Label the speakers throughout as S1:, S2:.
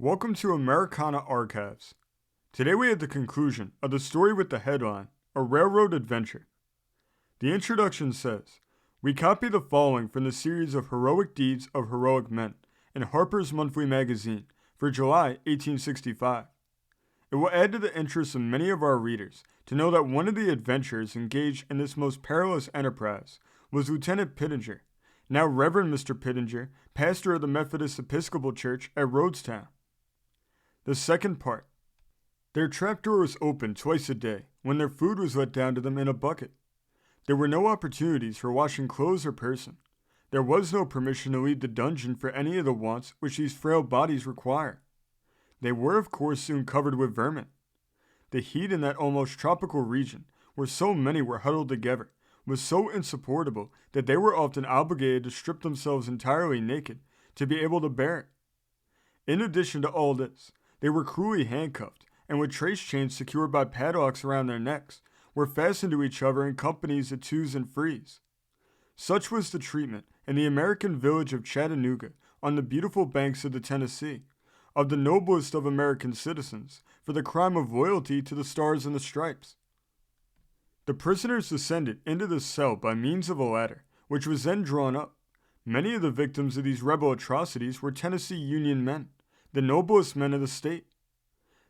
S1: Welcome to Americana Archives. Today we have the conclusion of the story with the headline, A Railroad Adventure. The introduction says, we copy the following from the series of Heroic Deeds of Heroic Men in Harper's Monthly Magazine for July 1865. It will add to the interest of many of our readers to know that one of the adventurers engaged in this most perilous enterprise was Lieutenant Pittenger, now Reverend Mr. Pittenger, pastor of the Methodist Episcopal Church at Rhodestown. The second part. Their trapdoor was opened twice a day when their food was let down to them in a bucket. There were no opportunities for washing clothes or person. There was no permission to leave the dungeon for any of the wants which these frail bodies require. They were, of course, soon covered with vermin. The heat in that almost tropical region, where so many were huddled together, was so insupportable that they were often obligated to strip themselves entirely naked to be able to bear it. In addition to all this, they were cruelly handcuffed, and with trace chains secured by padlocks around their necks, were fastened to each other in companies of twos and threes. Such was the treatment in the American village of Chattanooga on the beautiful banks of the Tennessee, of the noblest of American citizens, for the crime of loyalty to the Stars and the Stripes. The prisoners descended into the cell by means of a ladder, which was then drawn up. Many of the victims of these rebel atrocities were Tennessee Union men, the noblest men of the state.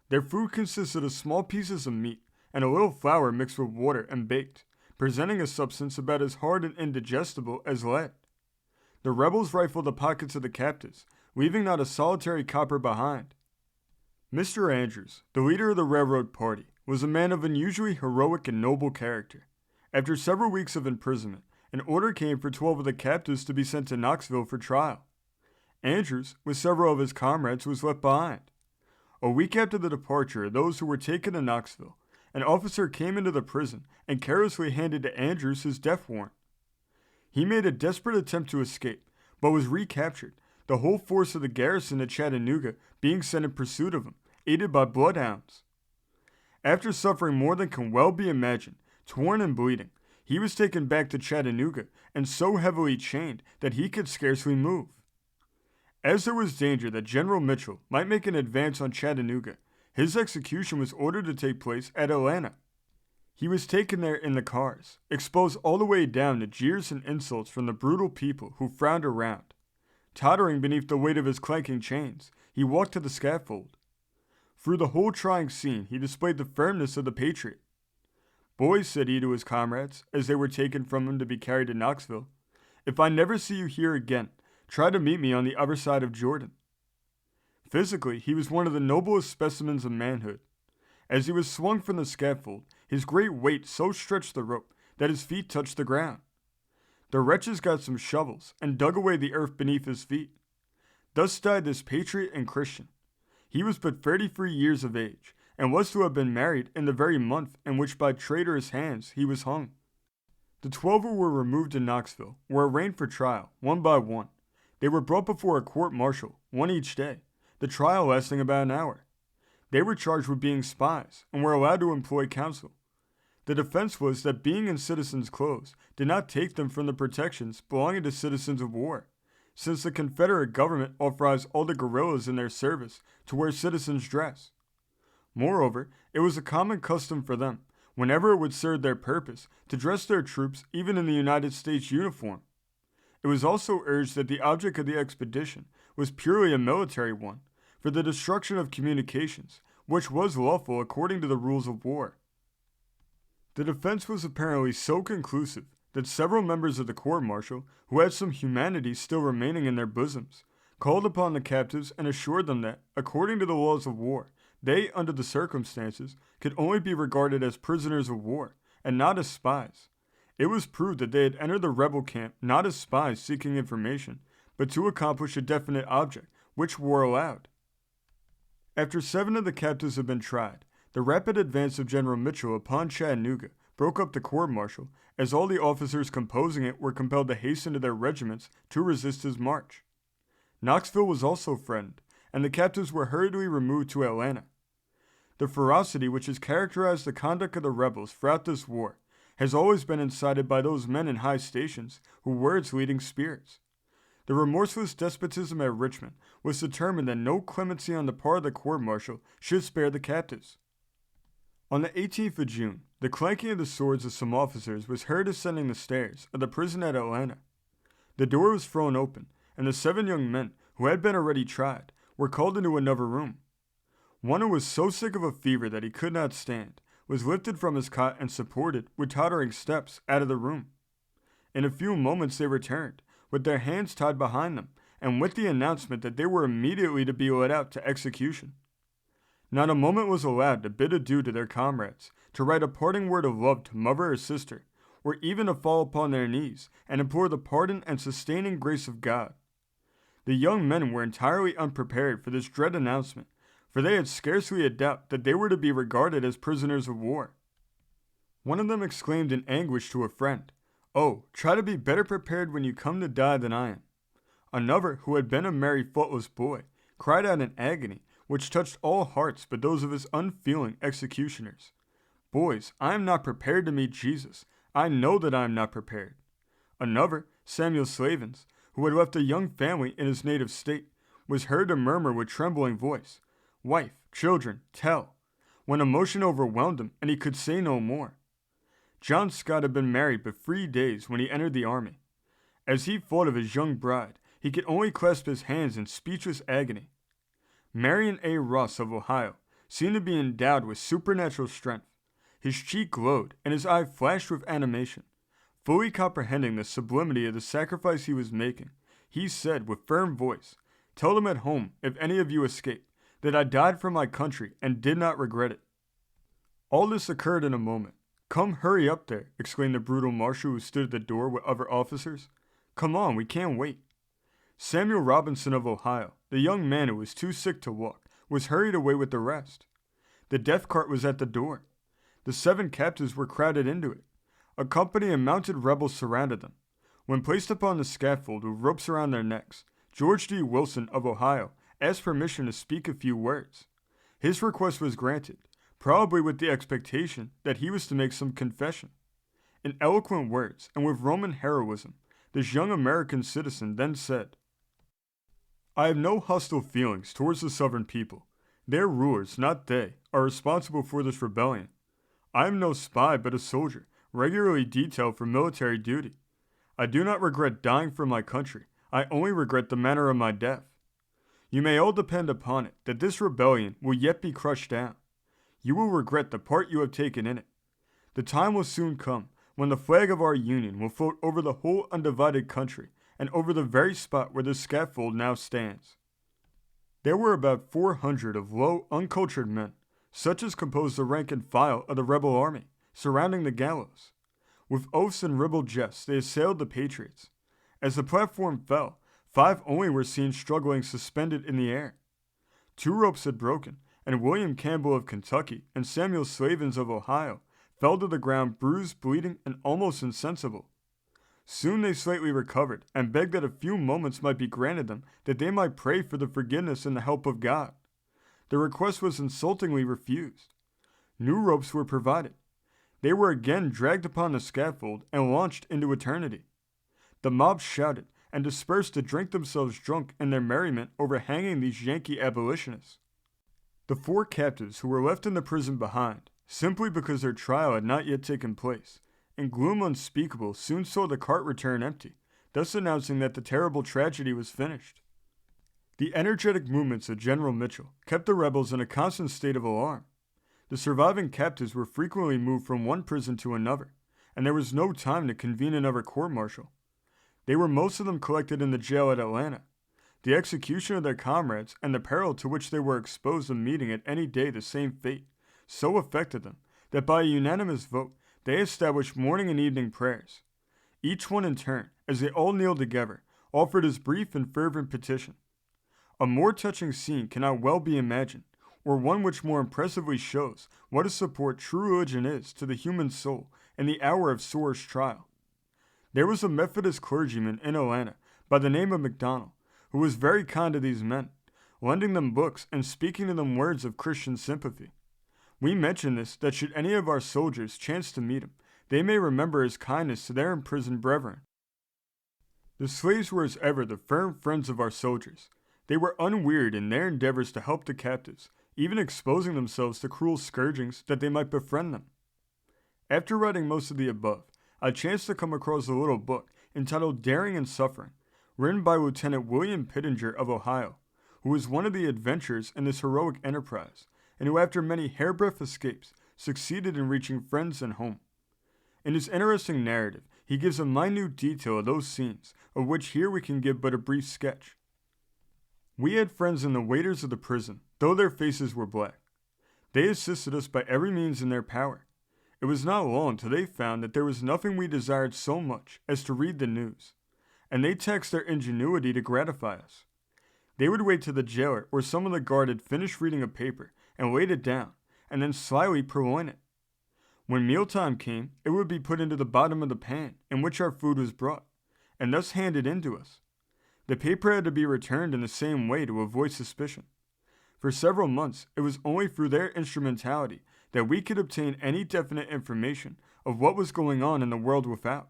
S1: Their food consisted of small pieces of meat and a little flour mixed with water and baked, presenting a substance about as hard and indigestible as lead. The rebels rifled the pockets of the captives, leaving not a solitary copper behind. Mr. Andrews, the leader of the railroad party, was a man of unusually heroic and noble character. After several weeks of imprisonment, an order came for 12 of the captives to be sent to Knoxville for trial. Andrews, with several of his comrades, was left behind. A week after the departure of those who were taken to Knoxville, an officer came into the prison and carelessly handed to Andrews his death warrant. He made a desperate attempt to escape, but was recaptured, the whole force of the garrison at Chattanooga being sent in pursuit of him, aided by bloodhounds. After suffering more than can well be imagined, torn and bleeding, he was taken back to Chattanooga and so heavily chained that he could scarcely move. As there was danger that General Mitchell might make an advance on Chattanooga, his execution was ordered to take place at Atlanta. He was taken there in the cars, exposed all the way down to jeers and insults from the brutal people who frowned around. Tottering beneath the weight of his clanking chains, he walked to the scaffold. Through the whole trying scene, he displayed the firmness of the patriot. "Boys," said he to his comrades, as they were taken from him to be carried to Knoxville, "if I never see you here again, try to meet me on the other side of Jordan." Physically, he was one of the noblest specimens of manhood. As he was swung from the scaffold, his great weight so stretched the rope that his feet touched the ground. The wretches got some shovels and dug away the earth beneath his feet. Thus died this patriot and Christian. He was but 33 years of age, and was to have been married in the very month in which by traitorous hands he was hung. The 12 who were removed to Knoxville were arraigned for trial, one by one. They were brought before a court-martial, one each day, the trial lasting about an hour. They were charged with being spies, and were allowed to employ counsel. The defense was that being in citizens' clothes did not take them from the protections belonging to citizens of war, since the Confederate government authorized all the guerrillas in their service to wear citizens' dress. Moreover, it was a common custom for them, whenever it would serve their purpose, to dress their troops even in the United States uniform. It was also urged that the object of the expedition was purely a military one, for the destruction of communications, which was lawful according to the rules of war. The defense was apparently so conclusive that several members of the court-martial, who had some humanity still remaining in their bosoms, called upon the captives and assured them that, according to the laws of war, they, under the circumstances, could only be regarded as prisoners of war, and not as spies. It was proved that they had entered the rebel camp not as spies seeking information, but to accomplish a definite object, which war allowed. After 7 of the captives had been tried, the rapid advance of General Mitchell upon Chattanooga broke up the court-martial, as all the officers composing it were compelled to hasten to their regiments to resist his march. Knoxville was also threatened, and the captives were hurriedly removed to Atlanta. The ferocity which has characterized the conduct of the rebels throughout this war has always been incited by those men in high stations who were its leading spirits. The remorseless despotism at Richmond was determined that no clemency on the part of the court-martial should spare the captives. On the 18th of June, the clanking of the swords of some officers was heard ascending the stairs of the prison at Atlanta. The door was thrown open, and the 7 young men who had been already tried were called into another room. One who was so sick of a fever that he could not stand was lifted from his cot and supported with tottering steps out of the room. In a few moments they returned, with their hands tied behind them, and with the announcement that they were immediately to be led out to execution. Not a moment was allowed to bid adieu to their comrades, to write a parting word of love to mother or sister, or even to fall upon their knees and implore the pardon and sustaining grace of God. The young men were entirely unprepared for this dread announcement, for they had scarcely a doubt that they were to be regarded as prisoners of war. One of them exclaimed in anguish to a friend, "Oh, try to be better prepared when you come to die than I am." Another, who had been a merry, thoughtless boy, cried out in agony, which touched all hearts but those of his unfeeling executioners, "Boys, I am not prepared to meet Jesus. I know that I am not prepared." Another, Samuel Slavens, who had left a young family in his native state, was heard to murmur with trembling voice, "Wife, children, tell," when emotion overwhelmed him and he could say no more. John Scott had been married but 3 days when he entered the army. As he thought of his young bride, he could only clasp his hands in speechless agony. Marion A. Ross of Ohio seemed to be endowed with supernatural strength. His cheek glowed and his eye flashed with animation. Fully comprehending the sublimity of the sacrifice he was making, he said with firm voice, "Tell them at home, if any of you escape, that I died for my country and did not regret it." All this occurred in a moment. "Come, hurry up there," exclaimed the brutal marshal who stood at the door with other officers. "Come on, we can't wait." Samuel Robinson of Ohio, the young man who was too sick to walk, was hurried away with the rest. The death cart was at the door. The 7 captives were crowded into it. A company of mounted rebels surrounded them. When placed upon the scaffold with ropes around their necks, George D. Wilson of Ohio asked permission to speak a few words. His request was granted, probably with the expectation that he was to make some confession. In eloquent words and with Roman heroism, this young American citizen then said, "I have no hostile feelings towards the Southern people. Their rulers, not they, are responsible for this rebellion. I am no spy but a soldier, regularly detailed for military duty. I do not regret dying for my country. I only regret the manner of my death. You may all depend upon it that this rebellion will yet be crushed down. You will regret the part you have taken in it. The time will soon come when the flag of our Union will float over the whole undivided country and over the very spot where the scaffold now stands." There were about 400 of low, uncultured men, such as composed the rank and file of the rebel army, surrounding the gallows. With oaths and ribald jests, they assailed the patriots. As the platform fell, 5 only were seen struggling suspended in the air. 2 ropes had broken, and William Campbell of Kentucky and Samuel Slavens of Ohio fell to the ground bruised, bleeding, and almost insensible. Soon they slightly recovered and begged that a few moments might be granted them that they might pray for the forgiveness and the help of God. The request was insultingly refused. New ropes were provided. They were again dragged upon the scaffold and launched into eternity. The mob shouted and dispersed to drink themselves drunk in their merriment over hanging these Yankee abolitionists. The 4 captives who were left in the prison behind, simply because their trial had not yet taken place, in gloom unspeakable soon saw the cart return empty, thus announcing that the terrible tragedy was finished. The energetic movements of General Mitchell kept the rebels in a constant state of alarm. The surviving captives were frequently moved from one prison to another, and there was no time to convene another court-martial. They were most of them collected in the jail at Atlanta. The execution of their comrades and the peril to which they were exposed of meeting at any day the same fate so affected them that by a unanimous vote they established morning and evening prayers. Each one in turn, as they all kneeled together, offered his brief and fervent petition. A more touching scene cannot well be imagined, or one which more impressively shows what a support true religion is to the human soul in the hour of sorest trial. There was a Methodist clergyman in Atlanta by the name of McDonald, who was very kind to these men, lending them books and speaking to them words of Christian sympathy. We mention this that should any of our soldiers chance to meet him, they may remember his kindness to their imprisoned brethren. The slaves were as ever the firm friends of our soldiers. They were unwearied in their endeavors to help the captives, even exposing themselves to cruel scourgings that they might befriend them. After writing most of the above, I chanced to come across a little book entitled Daring and Suffering, written by Lieutenant William Pittenger of Ohio, who was one of the adventurers in this heroic enterprise, and who after many hairbreadth escapes succeeded in reaching friends and home. In his interesting narrative, he gives a minute detail of those scenes, of which here we can give but a brief sketch. We had friends in the waiters of the prison, though their faces were black. They assisted us by every means in their power. It was not long till they found that there was nothing we desired so much as to read the news, and they taxed their ingenuity to gratify us. They would wait till the jailer or some of the guard had finished reading a paper and laid it down, and then slyly purloin it. When mealtime came, it would be put into the bottom of the pan in which our food was brought, and thus handed in to us. The paper had to be returned in the same way to avoid suspicion. For several months, it was only through their instrumentality that we could obtain any definite information of what was going on in the world without.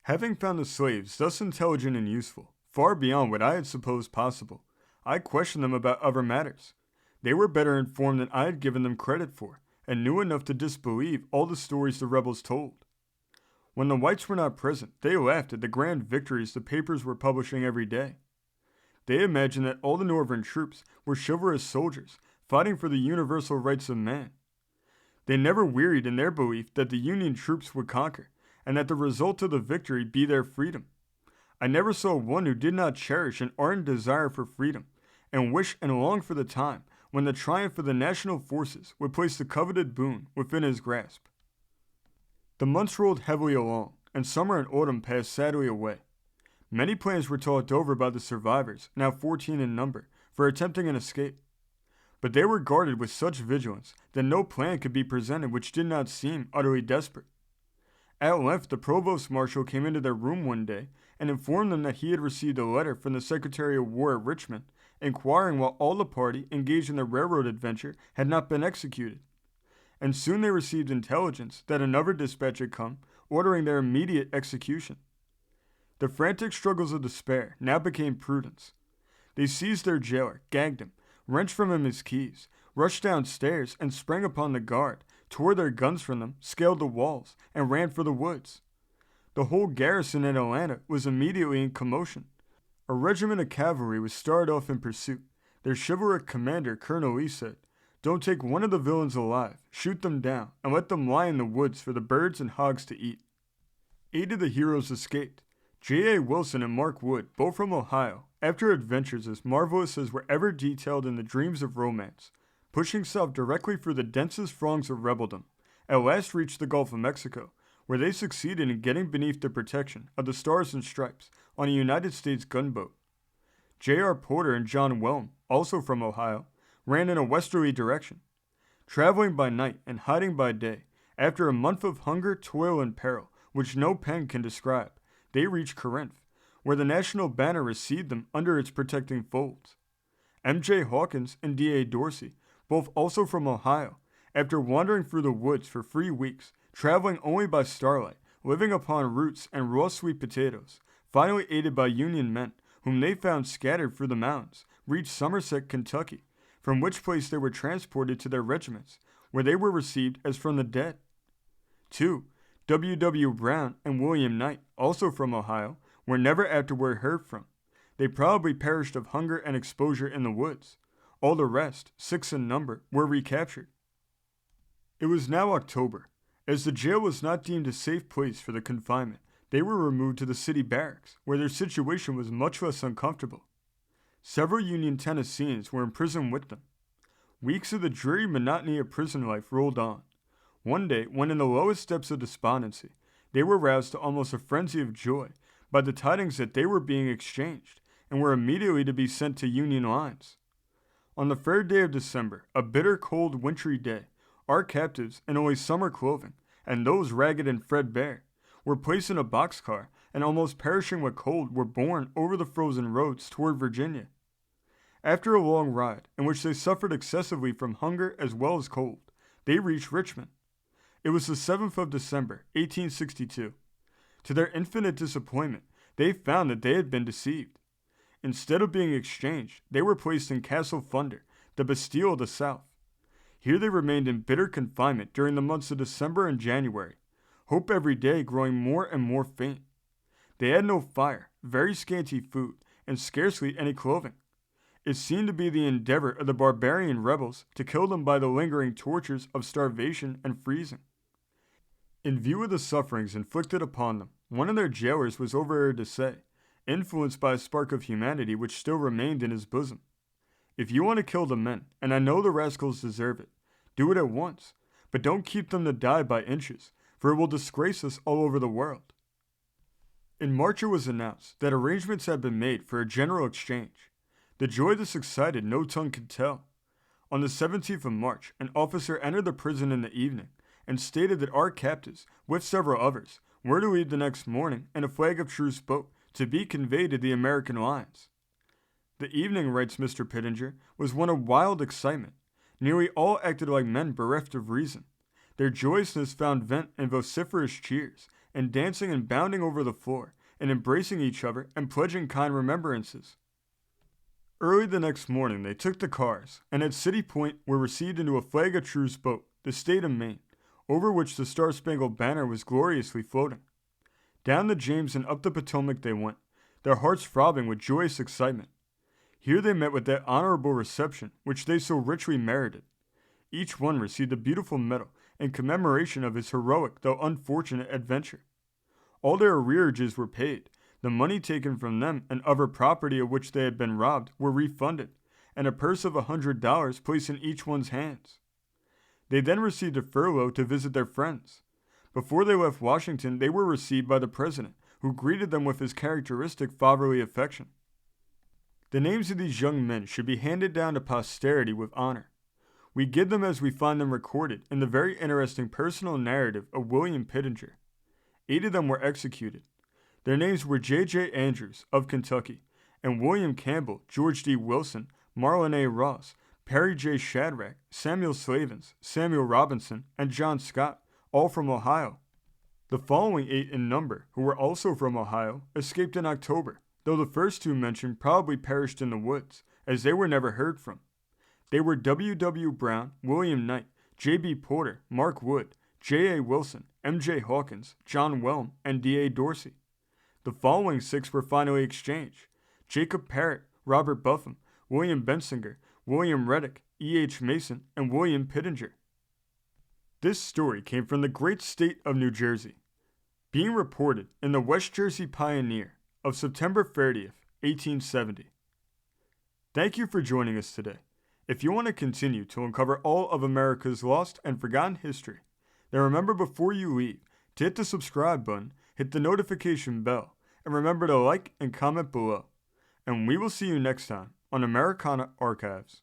S1: Having found the slaves thus intelligent and useful, far beyond what I had supposed possible, I questioned them about other matters. They were better informed than I had given them credit for, and knew enough to disbelieve all the stories the rebels told. When the whites were not present, they laughed at the grand victories the papers were publishing every day. They imagined that all the Northern troops were chivalrous soldiers, fighting for the universal rights of man. They never wearied in their belief that the Union troops would conquer, and that the result of the victory be their freedom. I never saw one who did not cherish an ardent desire for freedom, and wish and long for the time when the triumph of the national forces would place the coveted boon within his grasp. The months rolled heavily along, and summer and autumn passed sadly away. Many plans were talked over by the survivors, now 14 in number, for attempting an escape. But they were guarded with such vigilance that no plan could be presented which did not seem utterly desperate. At length the provost marshal came into their room one day and informed them that he had received a letter from the Secretary of War at Richmond, inquiring why all the party engaged in the railroad adventure had not been executed. And soon they received intelligence that another dispatch had come, ordering their immediate execution. The frantic struggles of despair now became prudence. They seized their jailer, gagged him, wrenched from him his keys, rushed downstairs and sprang upon the guard, tore their guns from them, scaled the walls, and ran for the woods. The whole garrison in Atlanta was immediately in commotion. A regiment of cavalry was started off in pursuit. Their chivalric commander, Colonel Lee, said, "Don't take one of the villains alive, shoot them down, and let them lie in the woods for the birds and hogs to eat." 8 of the heroes escaped. J.A. Wilson and Mark Wood, both from Ohio, after adventures as marvelous as were ever detailed in the dreams of romance, pushing south directly through the densest throngs of rebeldom, at last reached the Gulf of Mexico, where they succeeded in getting beneath the protection of the Stars and Stripes on a United States gunboat. J.R. Porter and John Whelm, also from Ohio, ran in a westerly direction. Traveling by night and hiding by day, after a month of hunger, toil, and peril, which no pen can describe, they reached Corinth, where the national banner received them under its protecting folds. M.J. Hawkins and D.A. Dorsey, both also from Ohio, after wandering through the woods for 3 weeks, traveling only by starlight, living upon roots and raw sweet potatoes, finally aided by Union men, whom they found scattered through the mountains, reached Somerset, Kentucky, from which place they were transported to their regiments, where they were received as from the dead. 2. W. Brown and William Knight, also from Ohio, were never afterward heard from. They probably perished of hunger and exposure in the woods. All the rest, 6 in number, were recaptured. It was now October. As the jail was not deemed a safe place for the confinement, they were removed to the city barracks, where their situation was much less uncomfortable. Several Union Tennesseans were imprisoned with them. Weeks of the dreary monotony of prison life rolled on. One day, when in the lowest depths of despondency, they were roused to almost a frenzy of joy by the tidings that they were being exchanged and were immediately to be sent to Union lines. On the 3rd day of December, a bitter, cold, wintry day, our captives, in only summer clothing, and those ragged and threadbare, were placed in a boxcar and almost perishing with cold were borne over the frozen roads toward Virginia. After a long ride, in which they suffered excessively from hunger as well as cold, they reached Richmond. It was the 7th of December, 1862. To their infinite disappointment, they found that they had been deceived. Instead of being exchanged, they were placed in Castle Thunder, the Bastille of the South. Here they remained in bitter confinement during the months of December and January, hope every day growing more and more faint. They had no fire, very scanty food, and scarcely any clothing. It seemed to be the endeavor of the barbarian rebels to kill them by the lingering tortures of starvation and freezing. In view of the sufferings inflicted upon them, one of their jailers was overheard to say, influenced by a spark of humanity which still remained in his bosom, "If you want to kill the men, and I know the rascals deserve it, do it at once, but don't keep them to die by inches, for it will disgrace us all over the world." In March it was announced that arrangements had been made for a general exchange. The joy this excited no tongue could tell. On the 17th of March, an officer entered the prison in the evening and stated that our captives, with several others, were to leave the next morning in a flag of truce boat to be conveyed to the American lines. The evening, writes Mr. Pittenger, was one of wild excitement. Nearly all acted like men bereft of reason. Their joyousness found vent in vociferous cheers, and dancing and bounding over the floor, and embracing each other and pledging kind remembrances. Early the next morning they took the cars, and at City Point were received into a flag of truce boat, the state of Maine, over which the Star-Spangled Banner was gloriously floating. Down the James and up the Potomac they went, their hearts throbbing with joyous excitement. Here they met with that honorable reception which they so richly merited. Each one received a beautiful medal in commemoration of his heroic though unfortunate adventure. All their arrearages were paid, the money taken from them and other property of which they had been robbed were refunded, and a purse of $100 placed in each one's hands. They then received a furlough to visit their friends. Before they left Washington, they were received by the president, who greeted them with his characteristic fatherly affection. The names of these young men should be handed down to posterity with honor. We give them as we find them recorded in the very interesting personal narrative of William Pittenger. 8 of them were executed. Their names were J.J. Andrews, of Kentucky, and William Campbell, George D. Wilson, Marlon A. Ross, Perry J. Shadrach, Samuel Slavens, Samuel Robinson, and John Scott, all from Ohio. The following 8 in number, who were also from Ohio, escaped in October, though the first 2 mentioned probably perished in the woods, as they were never heard from. They were W. W. Brown, William Knight, J. B. Porter, Mark Wood, J. A. Wilson, M. J. Hawkins, John Whelm, and D. A. Dorsey. The following 6 were finally exchanged: Jacob Parrott, Robert Buffum, William Bensinger, William Reddick, E. H. Mason, and William Pittenger. This story came from the great state of New Jersey, being reported in the West Jersey Pioneer of September 30th, 1870. Thank you for joining us today. If you want to continue to uncover all of America's lost and forgotten history, then remember before you leave to hit the subscribe button, hit the notification bell, and remember to like and comment below. And we will see you next time on Americana Archives.